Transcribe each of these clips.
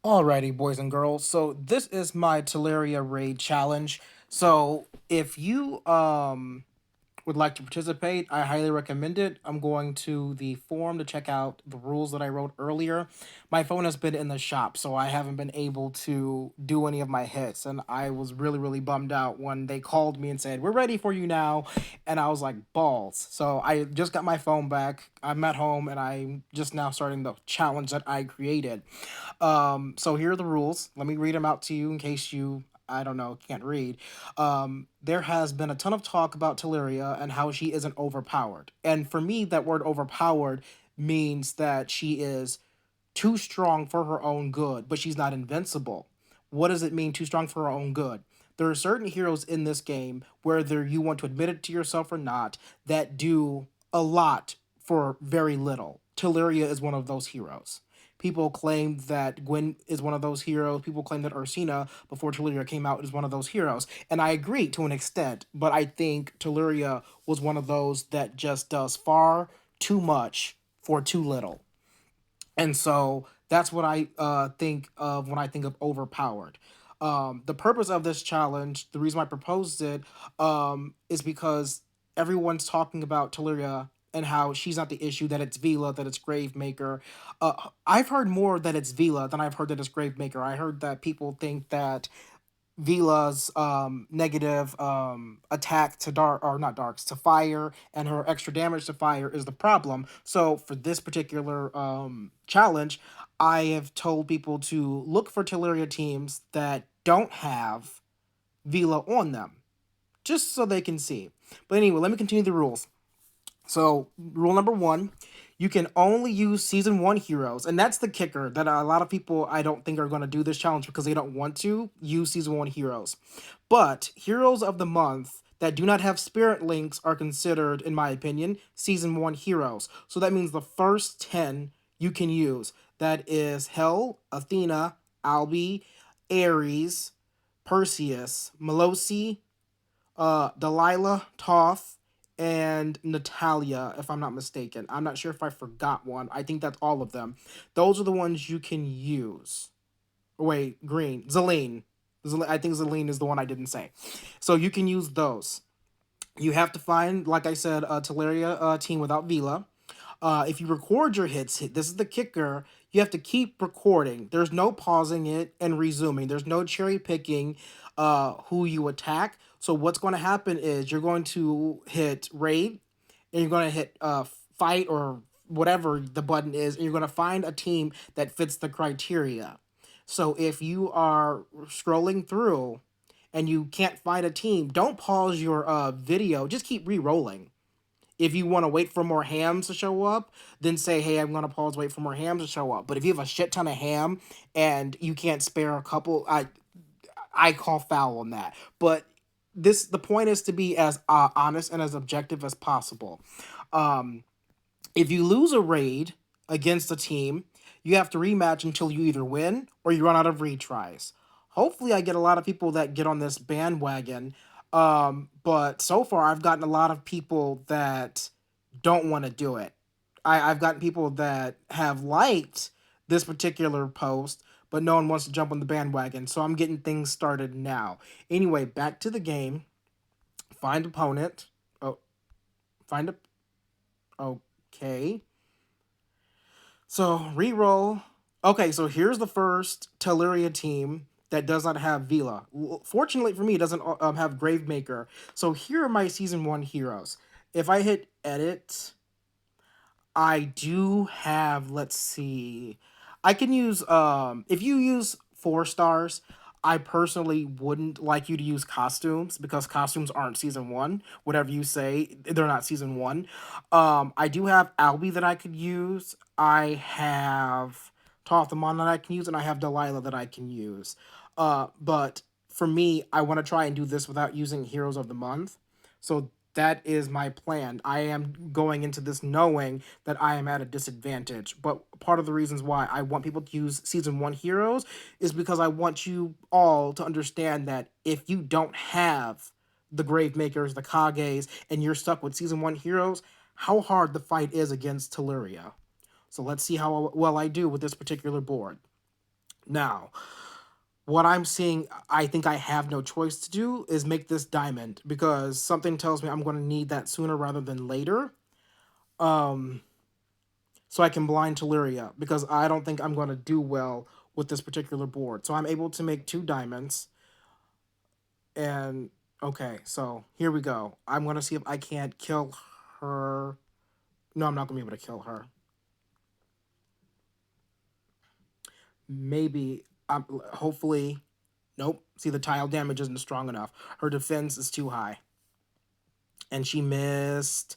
Alrighty, boys and girls. So this is my Telluria raid challenge. So if you would like to participate, I highly recommend it. I'm going to the forum to check out the rules that I wrote earlier. My phone has been in the shop, so I haven't been able to do any of my hits, and I was really, really bummed out when they called me and said, "We're ready for you now," and I was like, balls. So I just got my phone back. I'm at home, and I'm just now starting the challenge that I created. So here are the rules. Let me read them out to you in case you, I don't know, can't read. There has been a ton of talk about Telluria and how she isn't overpowered. And for me, that word overpowered means that she is too strong for her own good, but she's not invincible. What does it mean, too strong for her own good? There are certain heroes in this game, whether you want to admit it to yourself or not, that do a lot for very little. Telluria is one of those heroes. People claim that Gwen is one of those heroes. People claim that Ursina, before Telluria came out, is one of those heroes. And I agree to an extent, but I think Telluria was one of those that just does far too much for too little. And so that's what I think of when I think of overpowered. The purpose of this challenge, the reason why I proposed it, is because everyone's talking about Telluria and how she's not the issue, that it's Vila, that it's Gravemaker. I've heard more that it's Vila than I've heard that it's Gravemaker. I heard that people think that Vila's negative attack to dark, or not darks, to fire, and her extra damage to fire is the problem. So for this particular challenge, I have told people to look for Telluria teams that don't have Vila on them, just so they can see. But anyway, let me continue the rules. So, rule number one, you can only use season one heroes. And that's the kicker that a lot of people I don't think are going to do this challenge because they don't want to use season one heroes. But heroes of the month that do not have spirit links are considered, in my opinion, season one heroes. So that means the first 10 you can use. That is Hel, Athena, Albi, Ares, Perseus, Melosi, Delilah, Toth, and Natalia, if I'm not mistaken. I'm not sure if I forgot one. I think that's all of them. Those are the ones you can use. Wait, green. Zelene. I think Zelene is the one I didn't say. So you can use those. You have to find, like I said, a Teleria team without Vila. If you record your hits, this is the kicker. You have to keep recording. There's no pausing it and resuming. There's no cherry picking who you attack. So what's going to happen is you're going to hit raid, and you're going to hit fight or whatever the button is, and you're going to find a team that fits the criteria. So if you are scrolling through and you can't find a team, don't pause your video. Just keep re-rolling. If you want to wait for more hams to show up, then say, hey, I'm going to pause, wait for more hams to show up. But if you have a shit ton of ham and you can't spare a couple, I call foul on that. But the point is to be as honest and as objective as possible. Um, if you lose a raid against a team, you have to rematch until you either win or you run out of retries. Hopefully, I get a lot of people that get on this bandwagon. But so far, I've gotten a lot of people that don't want to do it. I've gotten people that have liked this particular post, but no one wants to jump on the bandwagon. So I'm getting things started now. Anyway, back to the game. Find opponent. Oh, find a. Okay. So reroll. Okay, so here's the first Telluria team that does not have Vila. Fortunately for me, it doesn't have Gravemaker. So here are my season one heroes. If I hit edit, I do have, let's see. I can use if you use 4 stars, I personally wouldn't like you to use costumes because costumes aren't season one. Whatever you say, they're not season one. I do have Albie that I could use. I have Tothamon that I can use, and I have Delilah that I can use. But for me, I want to try and do this without using Heroes of the Month. So that is my plan. I am going into this knowing that I am at a disadvantage. But part of the reasons why I want people to use season one heroes is because I want you all to understand that if you don't have the Gravemakers, the Kages, and you're stuck with season one heroes, how hard the fight is against Telluria. So let's see how well I do with this particular board. Now, what I'm seeing, I think I have no choice to do is make this diamond because something tells me I'm going to need that sooner rather than later. Um, so I can blind Telluria because I don't think I'm going to do well with this particular board. So I'm able to make two diamonds. And okay, so here we go. I'm going to see if I can't kill her. No, I'm not going to be able to kill her. Maybe, hopefully. Nope. See, the tile damage isn't strong enough. Her defense is too high. And she missed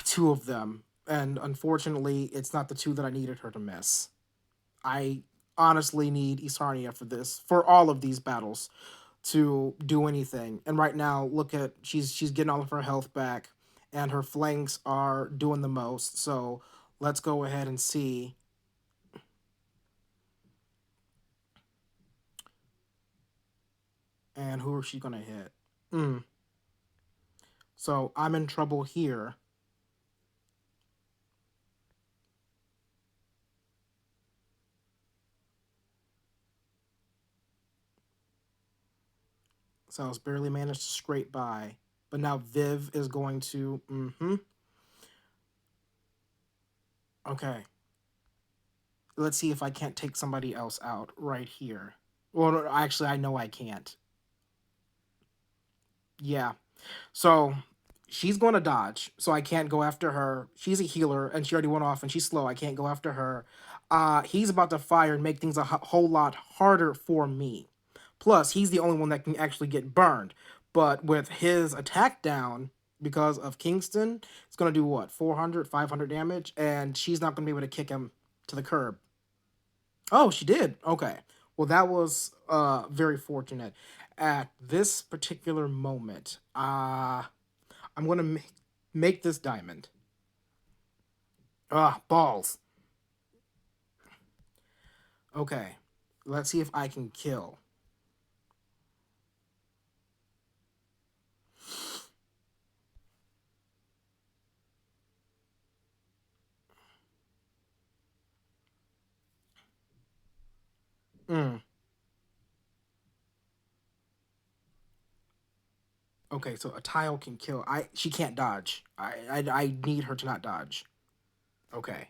two of them. And unfortunately, it's not the two that I needed her to miss. I honestly need Isarnia for this, for all of these battles, to do anything. And right now, look at she's getting all of her health back, and her flanks are doing the most. So let's go ahead and see. And who is she gonna hit? Mm. So I'm in trouble here. So I was barely managed to scrape by. But now Viv is going to. Mm-hmm. Okay. Let's see if I can't take somebody else out right here. Well, no, actually, I know I can't. Yeah. So she's going to dodge. So I can't go after her. She's a healer, and she already went off, and she's slow. I can't go after her. He's about to fire and make things a whole lot harder for me. Plus, he's the only one that can actually get burned. But with his attack down, because of Kingston, it's going to do what? 400, 500 damage, and she's not going to be able to kick him to the curb. Oh, she did. Okay. Well, that was very fortunate. At this particular moment, I'm gonna make this diamond. Ah, balls. Okay. Let's see if I can kill. Mm. Okay, so a tile can kill. She can't dodge. I need her to not dodge. Okay.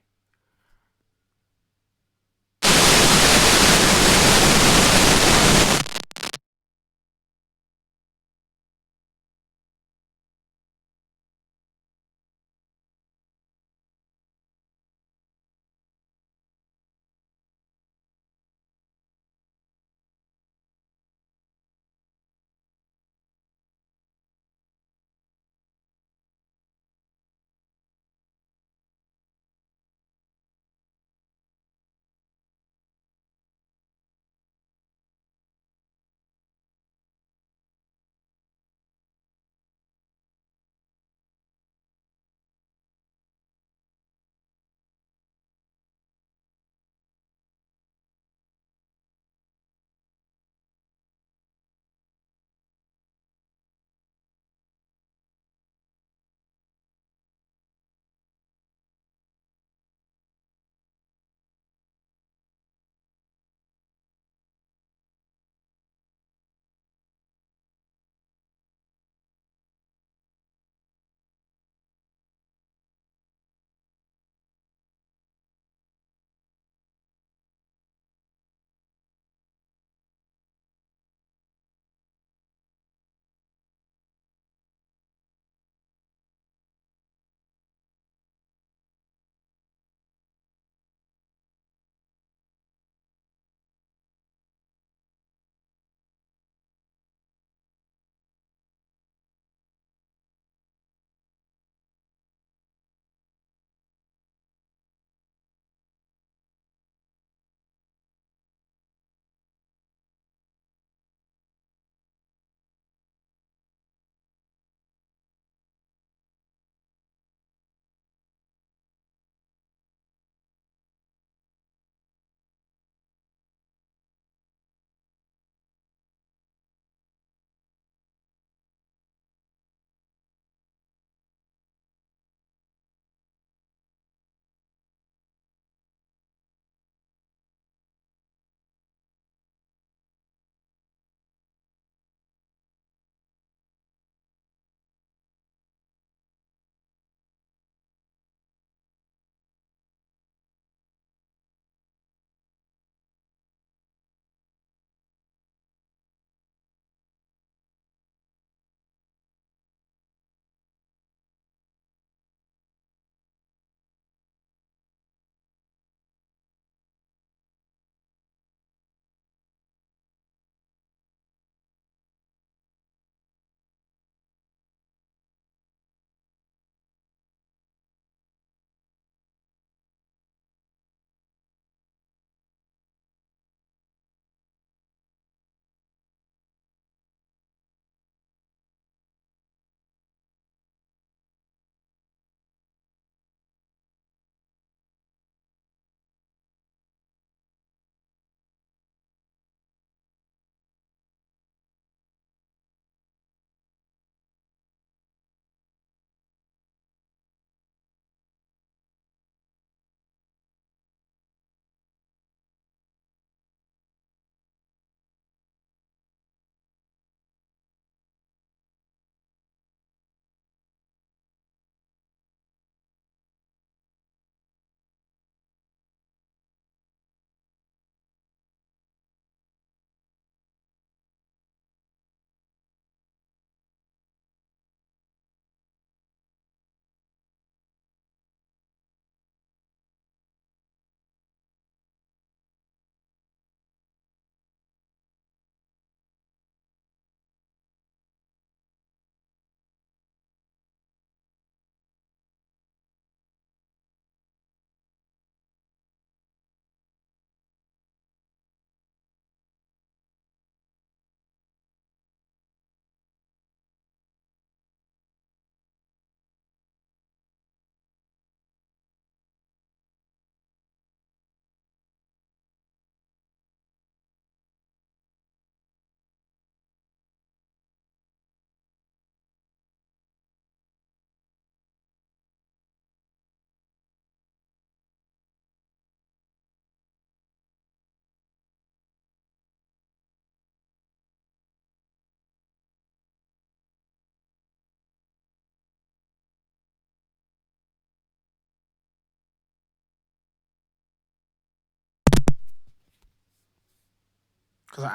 Cause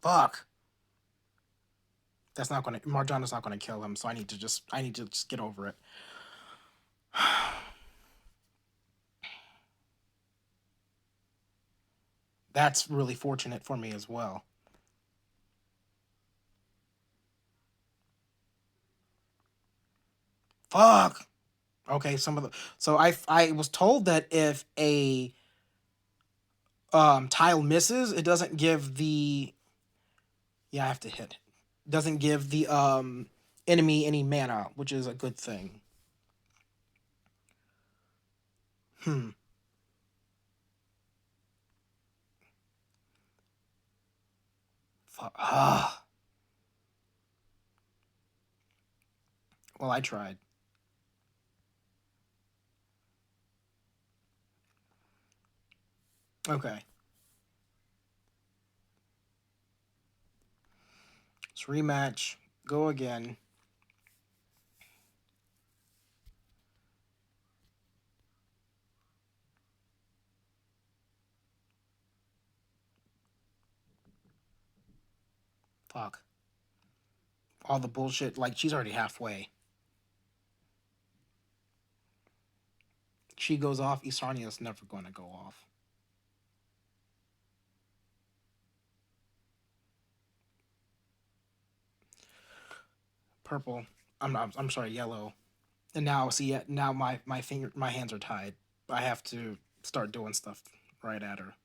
fuck, that's not gonna Marjana's not gonna kill him. So I need to just get over it. That's really fortunate for me as well. Fuck. Okay, some of the so I was told that if a tile misses, it doesn't give the yeah I have to hit. Doesn't give the enemy any mana, which is a good thing. Hmm. Fuck. Ah. Well, I tried. Okay. Let's rematch. Go again. Fuck. All the bullshit. Like she's already halfway. She goes off. Isarnia's never going to go off. Purple. I'm not. I'm sorry. Yellow. And now, see, now my hands are tied. I have to start doing stuff right at her.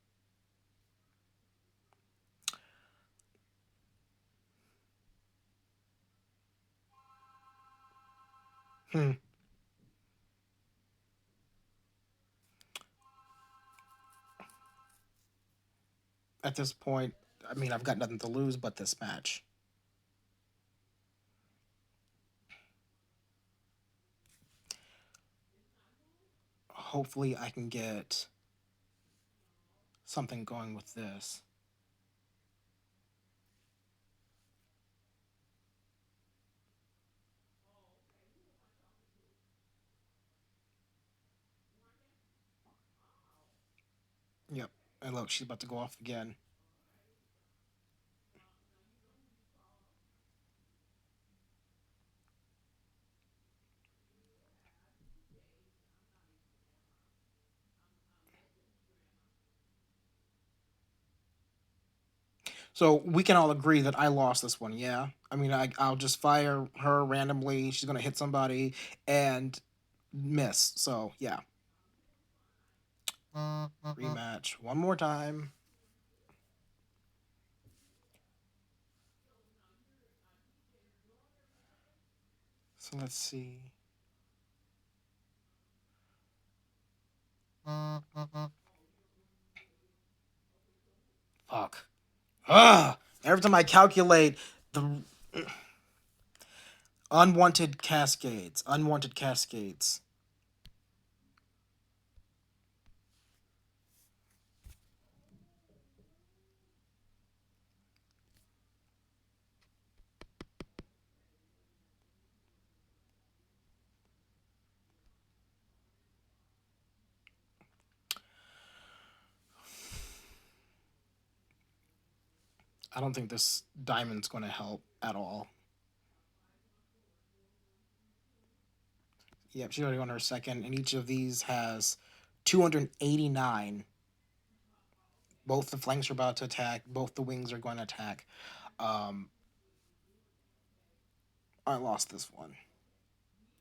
Hmm. At this point, I mean, I've got nothing to lose but this match. Hopefully, I can get something going with this. Yep. And look, she's about to go off again. So we can all agree that I lost this one, yeah? I mean, I'll just fire her randomly. She's going to hit somebody and miss. So, yeah. Rematch one more time. So let's see. Fuck. Ah! Every time I calculate the unwanted cascades, unwanted cascades. I don't think this diamond's going to help at all. Yep, she's already on her second, and each of these has 289. Both the flanks are about to attack. Both the wings are going to attack. Um, I lost this one.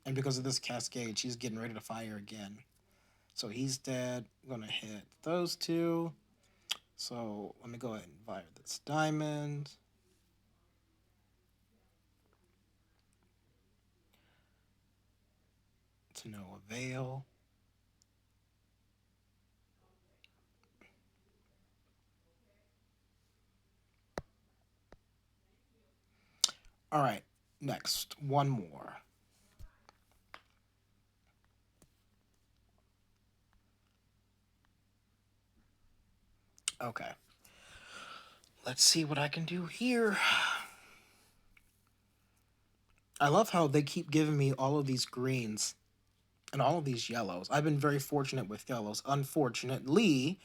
And because of this cascade, she's getting ready to fire again. So he's dead. I'm going to hit those two. So let me go ahead and fire this diamond. To no avail. All right, next, one more. Okay. Let's see what I can do here. I love how they keep giving me all of these greens and all of these yellows. I've been very fortunate with yellows. Unfortunately,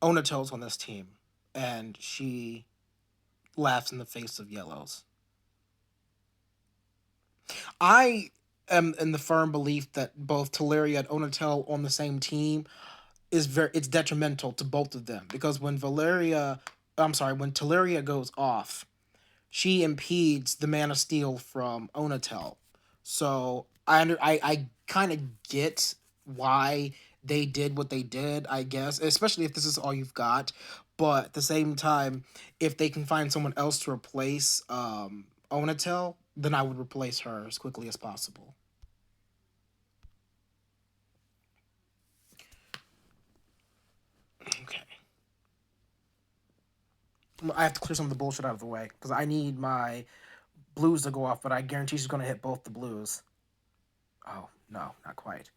Onato's on this team. and she laughs in the face of yellows. I am in the firm belief that both Telluria and Onatel on the same team is it's detrimental to both of them because when Telluria goes off, she impedes the Man of Steel from Onatel. So I kind of get why they did what they did, I guess, especially if this is all you've got. But at the same time, if they can find someone else to replace Onatel, then I would replace her as quickly as possible. Okay. I have to clear some of the bullshit out of the way because I need my blues to go off, but I guarantee she's going to hit both the blues. Oh, no, not quite.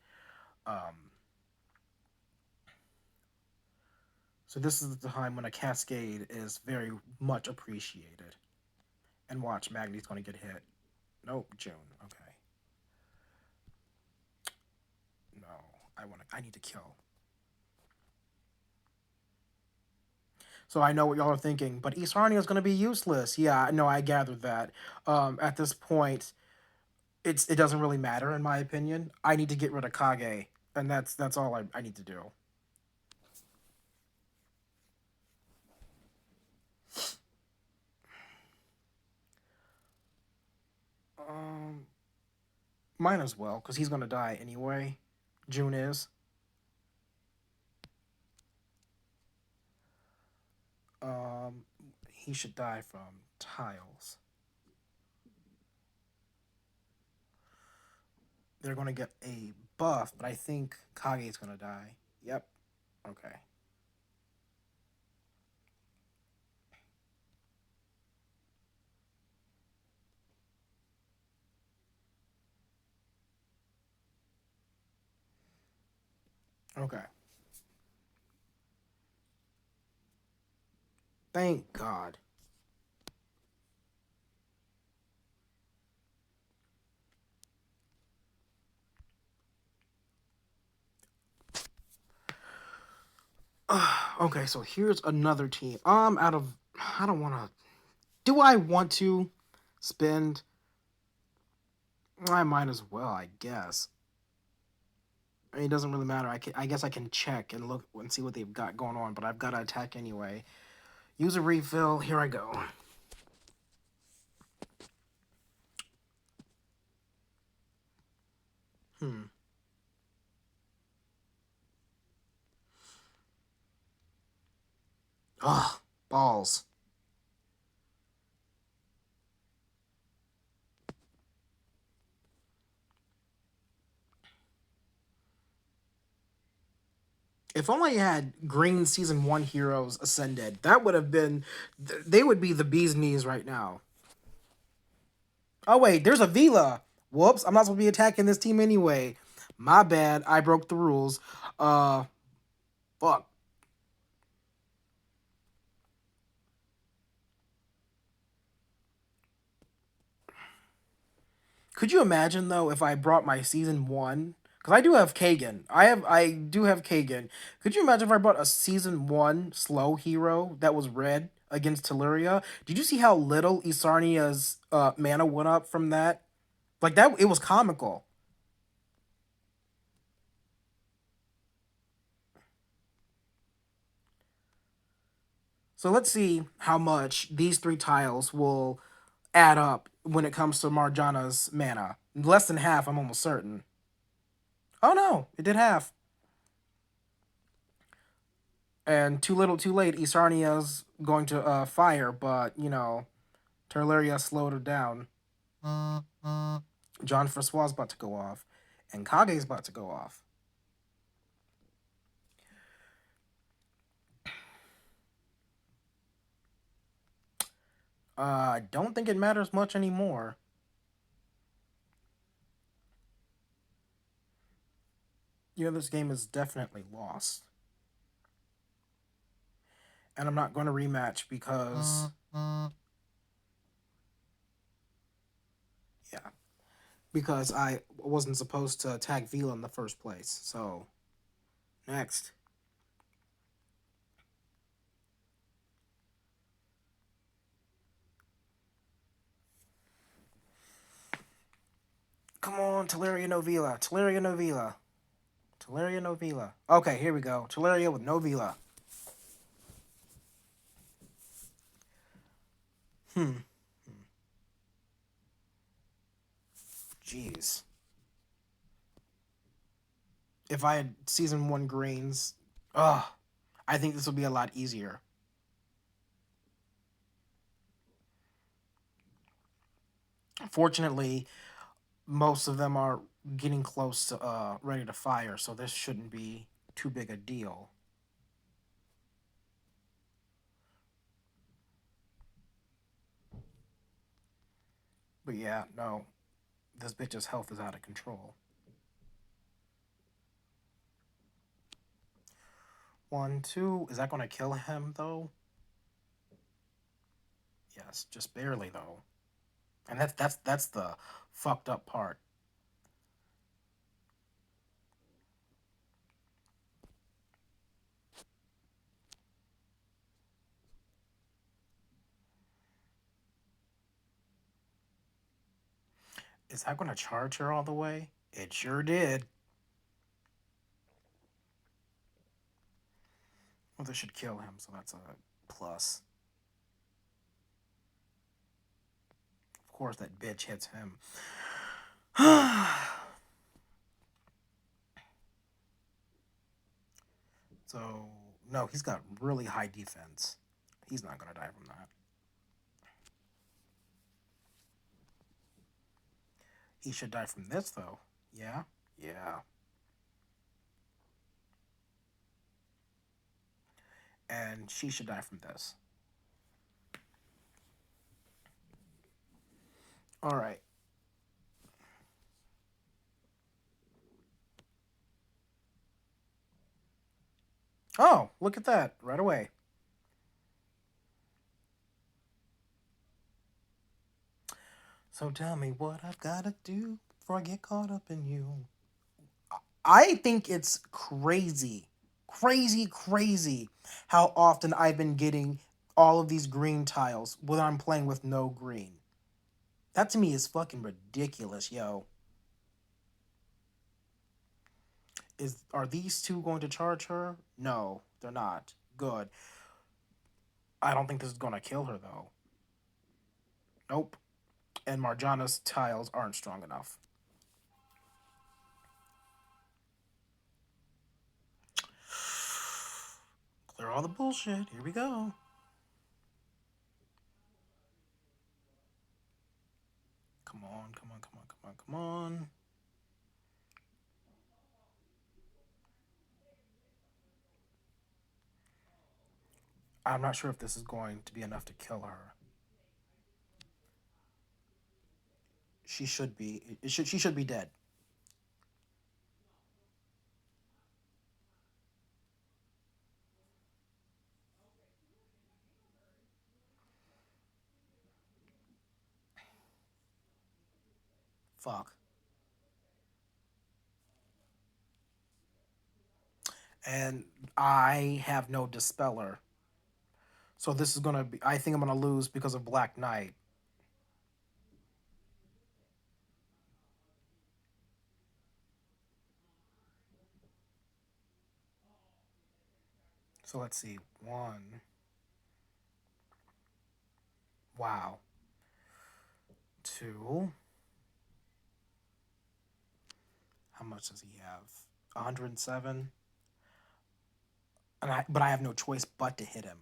Um, so this is the time when a cascade is very much appreciated. And watch, Magni's going to get hit. Nope, June. Okay. No, I need to kill. So I know what y'all are thinking, but Isarnia is going to be useless. Yeah, no, I gathered that. At this point, it doesn't really matter in my opinion. I need to get rid of Kage, and that's all I need to do. Um, Might as well, because he's gonna die anyway. June is. Um, he should die from tiles. They're gonna get a buff, but I think Kage's gonna die. Yep. Okay. Okay. Thank God. Okay, so here's another team. Out of I don't want to. Do I want to spend? I might as well, I guess. I mean, it doesn't really matter. I guess I can check and look and see what they've got going on, but I've got to attack anyway. Use a refill. Here I go. Hmm. Ugh, balls. If only I had green season one heroes ascended, that would have been. They would be the bee's knees right now. Oh wait, there's a Vila. Whoops, I'm not supposed to be attacking this team anyway. My bad. I broke the rules. Uh, fuck. Could you imagine though if I brought my season one? Because I do have Kagan. I do have Kagan. Could you imagine if I brought a season one slow hero that was red against Telluria? Did you see how little Isarnia's mana went up from that? Like that, it was comical. So let's see how much these three tiles will add up when it comes to Marjana's mana. Less than half, I'm almost certain. Oh no, it did half. And too little, too late. Isarnia's going to fire, but you know, Terraria slowed her down. John Francois about to go off, and Kage's about to go off. I don't think it matters much anymore. You know, this game is definitely lost. And I'm not going to rematch because, yeah, because I wasn't supposed to attack Vila in the first place. So, next. Come on, Telluria Novila. Telluria Novila. Telluria Novila. Okay, here we go. Telluria with Novila. Hmm. Jeez. If I had season one greens, ugh, I think this would be a lot easier. Fortunately, most of them are getting close to ready to fire, so this shouldn't be too big a deal. But yeah, no, this bitch's health is out of control. One, two. Is that going to kill him though? Yes, just barely though. And that's the fucked up part. Is that going to charge her all the way? It sure did. Well, this should kill him, so that's a plus. Of course, that bitch hits him. So, no, he's got really high defense. He's not going to die from that. He should die from this, though. Yeah? Yeah. And she should die from this. All right. Oh, look at that. Right away. So tell me what I've got to do before I get caught up in you. I think it's crazy, crazy, crazy how often I've been getting all of these green tiles when I'm playing with no green. That to me is fucking ridiculous, yo. Are these two going to charge her? No, they're not. Good. I don't think this is gonna kill her though. Nope. And Marjana's tiles aren't strong enough. Clear all the bullshit. Here we go. Come on, come on, come on, come on, come on. I'm not sure if this is going to be enough to kill her. She should be. She should be dead. Fuck. And I have no dispeller. So this is gonna be. I think I'm gonna lose because of Black Knight. So let's see. One. Wow. Two. How much does he have? 107. But I have no choice but to hit him.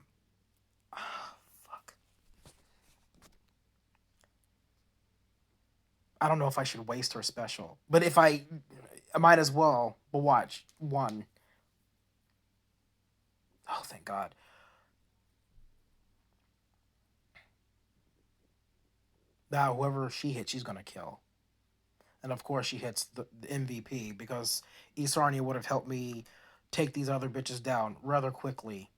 Ah, fuck. I don't know if I should waste her special, but if I might as well. But watch one. Oh, thank God. Now whoever she hits, she's gonna kill. And of course, she hits the MVP because Isarnia would have helped me take these other bitches down rather quickly.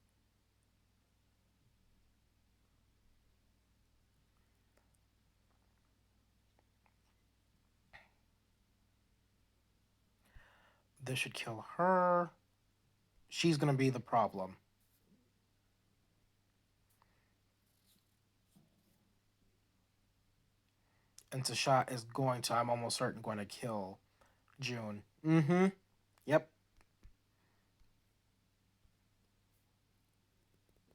This should kill her. She's gonna be the problem. And Tasha is going to, I'm almost certain, going to kill June. Mm hmm. Yep.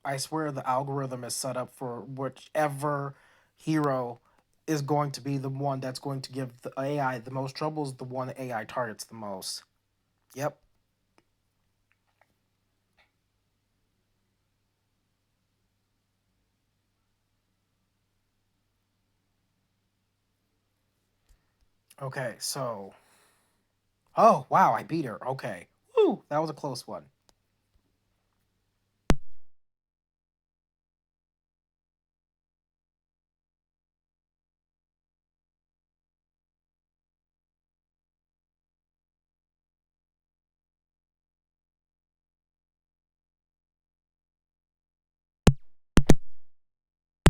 I swear the algorithm is set up for whichever hero is going to be the one that's going to give the AI the most trouble is the one the AI targets the most. Yep. Okay, so. Oh, wow, I beat her. Okay. Woo, that was a close one.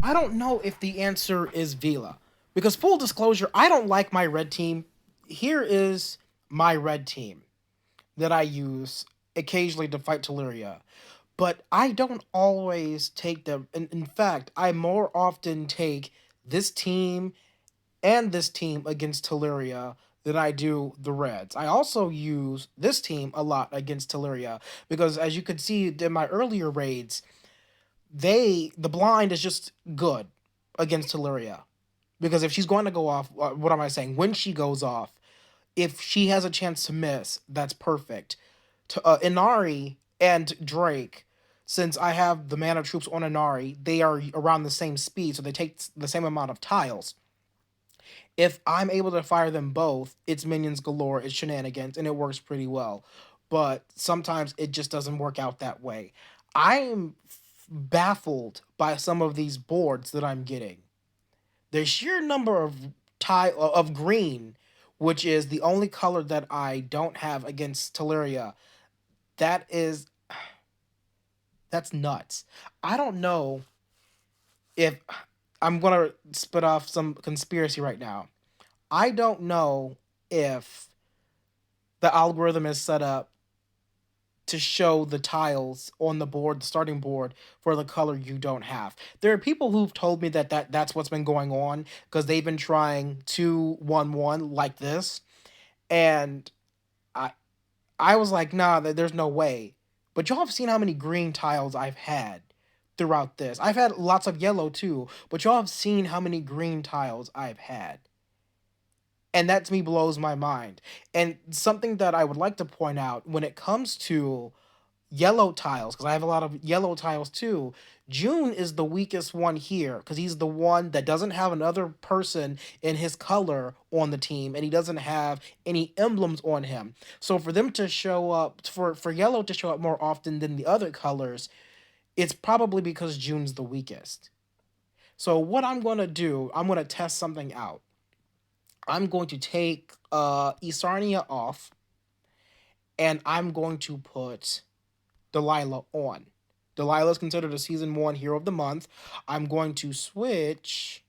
I don't know if the answer is Vila. Because, full disclosure, I don't like my red team. Here is my red team that I use occasionally to fight Telluria. But I don't always take them. In fact, I more often take this team and this team against Telluria than I do the Reds. I also use this team a lot against Telluria because, as you could see in my earlier raids, the blind is just good against Telluria because if she's going to go off, what am I saying? When she goes off, if she has a chance to miss, that's perfect. To Inari and Drake, since I have the mana troops on Inari, they are around the same speed, so they take the same amount of tiles. If I'm able to fire them both, it's minions galore, it's shenanigans, and it works pretty well. But sometimes it just doesn't work out that way. I'm baffled by some of these boards that I'm getting. The sheer number of of green, which is the only color that I don't have against Telluria, that is that's nuts. I don't know if I'm gonna spit off some conspiracy right now. I don't know if the algorithm is set up to show the tiles on the board, the starting board for the color you don't have. There are people who've told me that's what's been going on because they've been trying 2-1-1 like this, and I I was like, nah, there's no way. But y'all have seen how many green tiles I've had throughout this. I've had lots of yellow too, but y'all have seen how many green tiles I've had. And that to me blows my mind. And something that I would like to point out when it comes to yellow tiles, because I have a lot of yellow tiles too. June is the weakest one here because he's the one that doesn't have another person in his color on the team and he doesn't have any emblems on him. So for them to show up, for yellow to show up more often than the other colors, it's probably because June's the weakest. So what I'm going to do, I'm going to test something out. I'm going to take Isarnia off and I'm going to put Delilah on. Delilah is considered a season one hero of the month. I'm going to switch,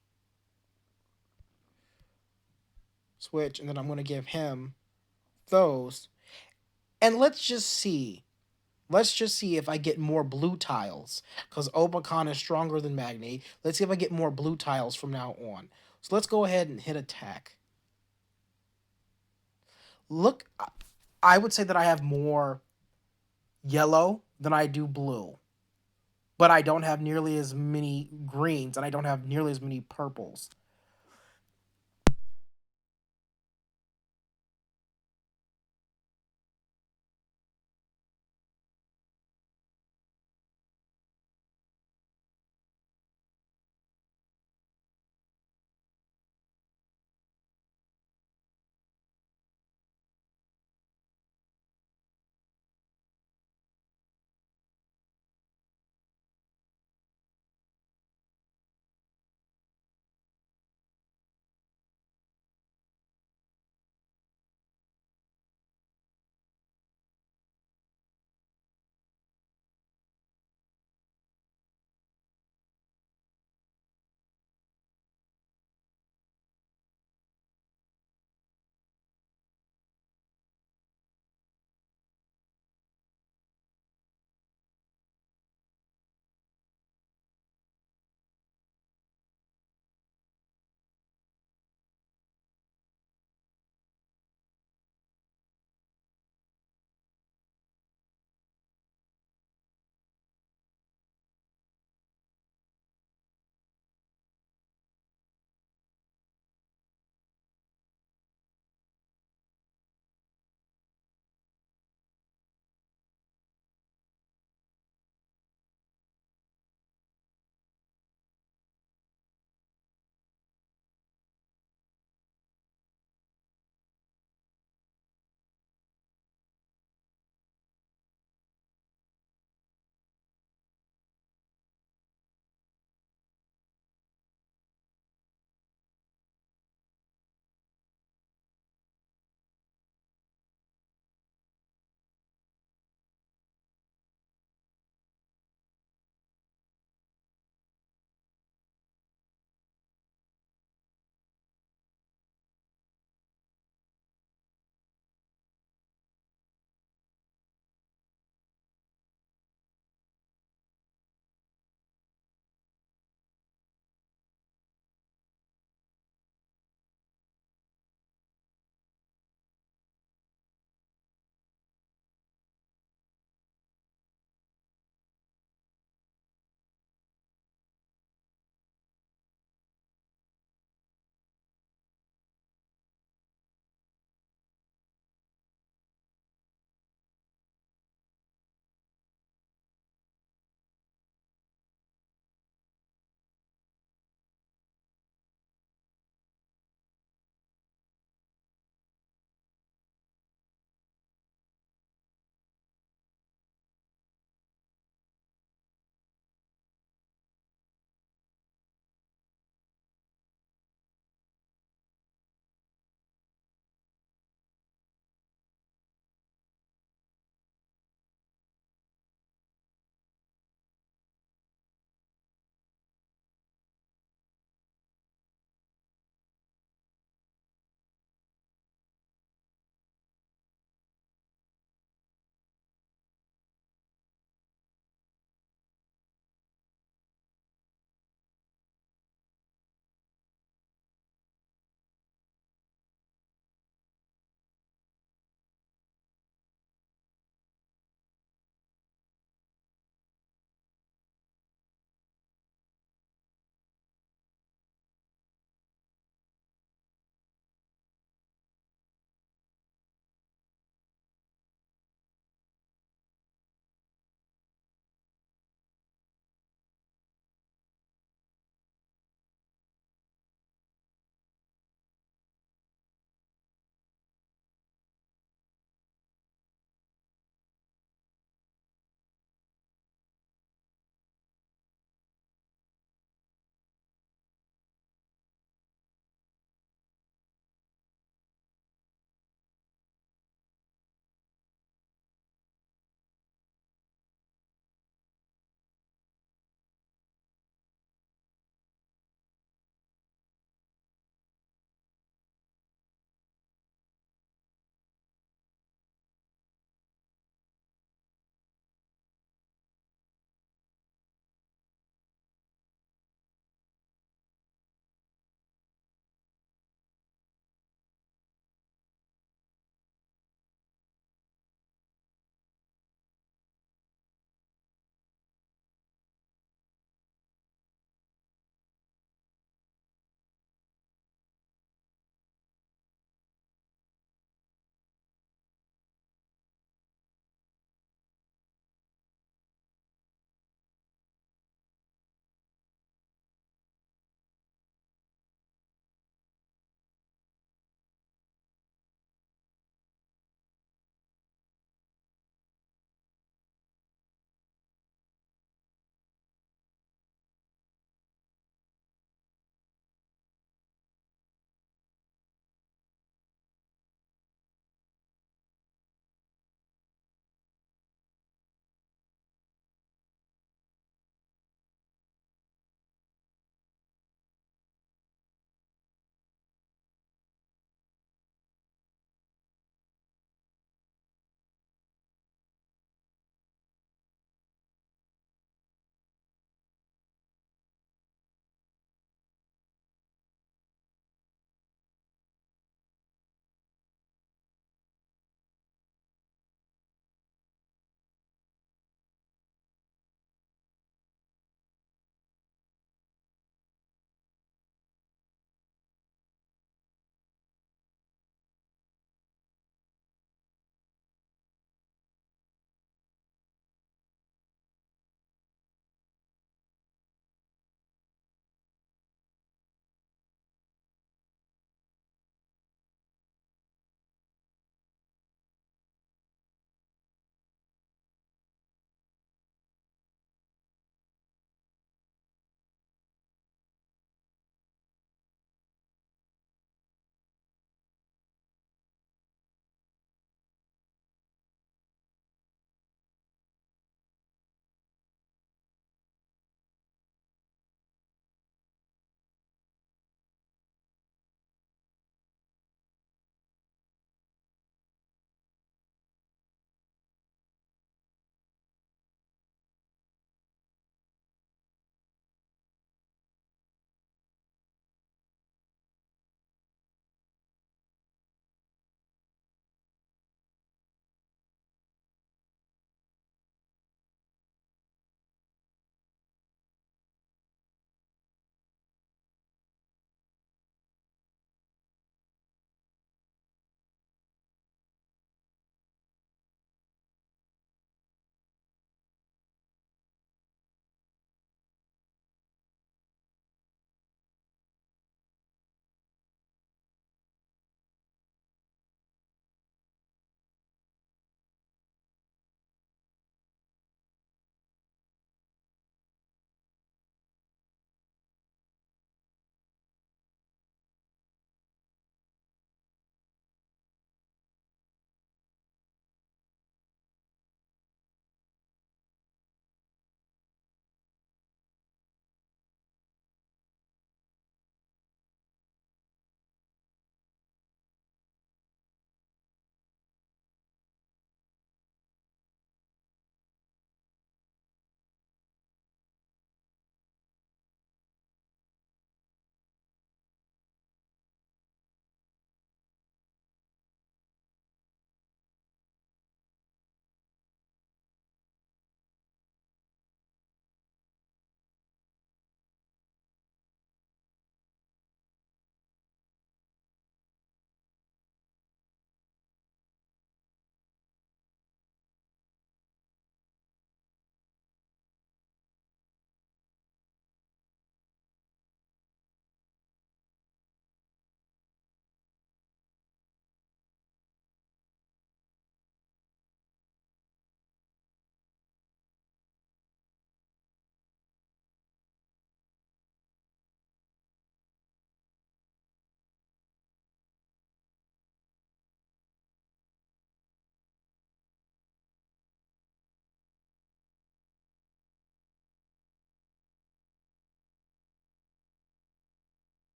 and then I'm going to give him those. And let's just see. Let's just see if I get more blue tiles. Because Obakan is stronger than Magni. Let's see if I get more blue tiles from now on. So let's go ahead and hit attack. Look, I would say that I have more yellow than I do blue. But I don't have nearly as many greens and I don't have nearly as many purples.